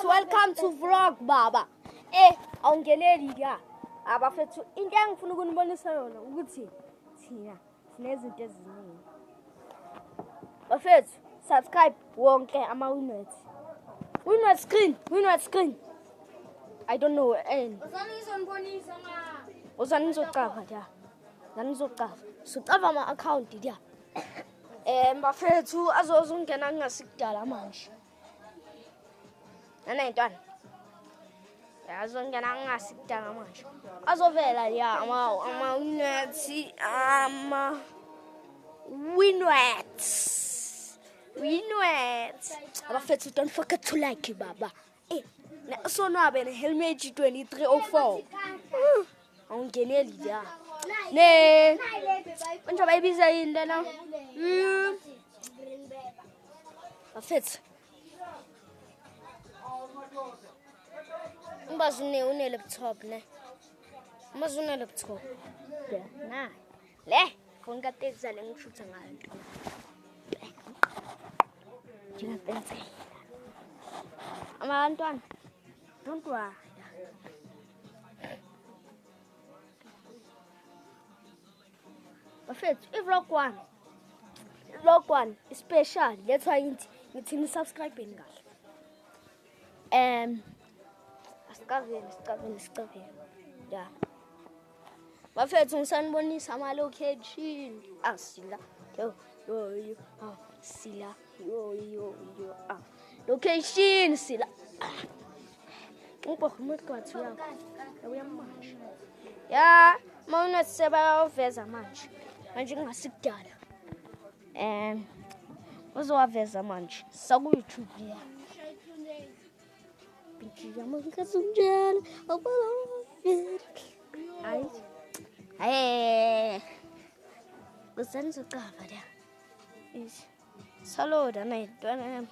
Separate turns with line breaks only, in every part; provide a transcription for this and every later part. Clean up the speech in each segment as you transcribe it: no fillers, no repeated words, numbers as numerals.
welcome to vlog baba. Awungeneli ya. Abafethu into engifuna ukunibonisa yona ukuthi thina sinezinto eziningi. Bafethu subscribe wonke ama-Winwet. Winwet screen. I don't know and. Uzani nizocapha ya. Nani nizocapha. Socapha ama-account ya. Bafethu azozungena ngasikudala manje. Nana intwana. Azongena ngasikudala manje. Azovela ya ama-Winwet Winwet. Abafethu don't forget to like baba. So no abe helmet 2304. Awungeneli ya. Ne. Manje bayibiza yini lana? Bafethu. Mbazune une laptop ne. Mbazune laptop. Na. Le, konga teza le ngishutha ngayo. Jina pensa. Abantwana. Don't worry. Bafethu, vlog 1 is special. That's why ngithi subscribe ngahle. Asikaveli. Yeah. Bafethu ngisanibonisa ama location. Sila. Yo. Sila. Yo. Location sila. Uphuma kwathi yakho. Uyamanje. Ya, mawuna seba uveza manje. Manje ngasikudala. Uzowaveza manje. Saku YouTube ya. Pinchia mangazunjana. Ay. Kusenza qaba la. Is. Saloda na intwana.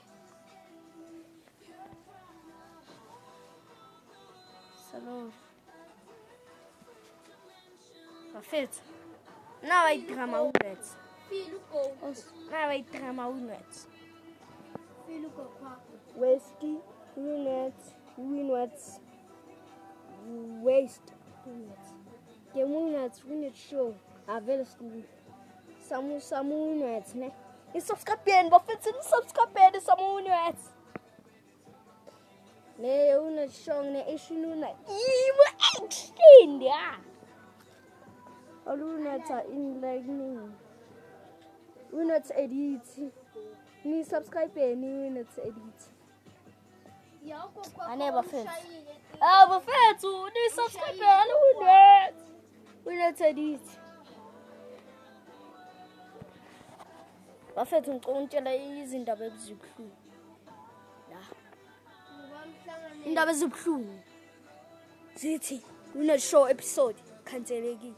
Salud. Bafethu. Now I drama Winwet. Now I drama Winwet. Westy, Winwet, Waste, Winwet. The Winwet show. Avela school. Samu Winwet, ne? Subscribe, Bafethu, subscribe, Samu Winwet. Ne una show ne ishununa. Extend ya. Alunata in like me. We not edit. Ni subscribe ni we not edit. I never felt. Bafethu, ni subscribe alunat. We not edit. Bafethu ngicela izindaba ezibuhlungu. Indaba ezibuhlungu zithi una show episode cancelekile.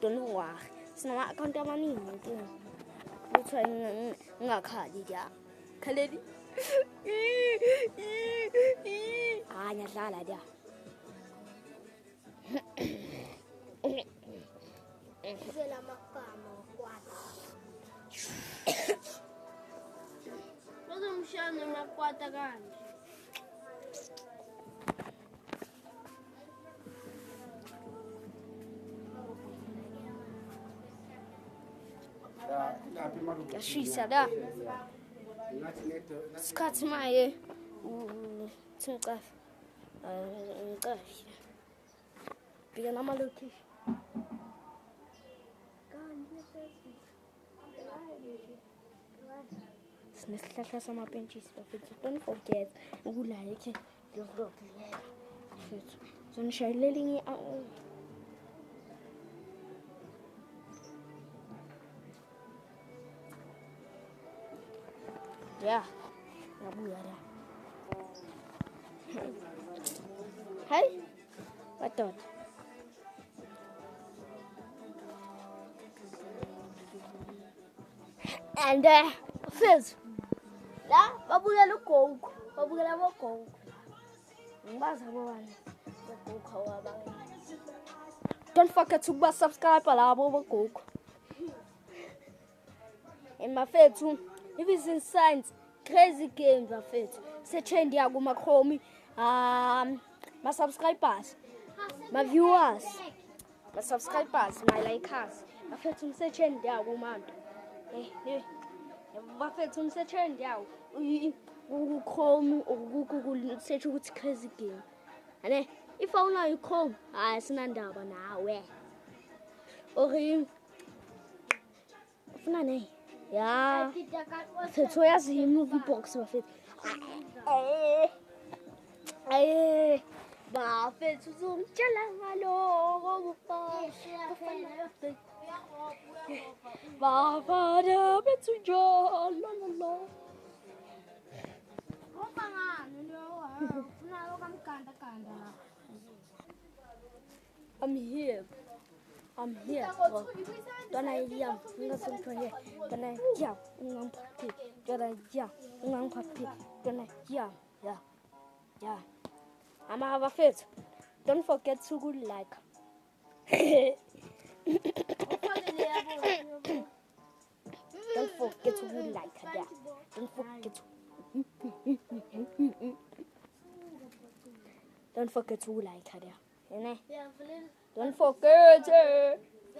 Don't worry. Sina account amaningi ngeke. Uthi ngingakhali ya. Khaleli. Nyadlala ya. Zela makama kwathi. Bazomshana makwata kanje. Yashisa la. Sikhathi maye. Tsinqafa. Ngiqafi. Bika nama location. Sinesihlahla samapentshisi bafethu. Don't forget ukulike lo vlog le. Bafethu. Zonishayela linye yeah, ngabuya la. Hey, what the? And first, la babukela ugogo, babukela bogogo. Ngibaza bobani? Bogogo wabanye. Don't forget to subscribe labo bogogo. And my favorite if it's in science, Crazy Games bafethu. Searcheni ya kuma Chrome. My subscribers, my viewers, my subscribers, my likers. Bafethu searcheni ya kumanto. Bafethu searcheni ya Chrome Google search ukuthi Crazy Game. Ane ifone la Chrome sinandaba nawe. Okay. Ufuna ne? Ya. Bafethu yazi movie box bafethu. Bafethu uzongitshela ngaloko bafana bethu njalo. I'm here. Don't I yam? Don't I yam? Yeah. I'ma have a fit. Don't forget to go like. Don't forget to go like that. Don't forget to like her. Don't forget to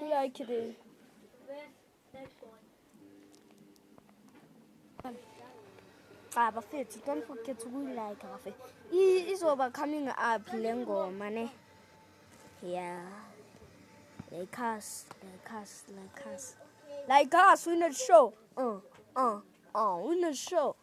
like it. Bafethu, don't forget to like her. It's over coming up lengoma ne. Yeah. Like us, win the show. Win the show.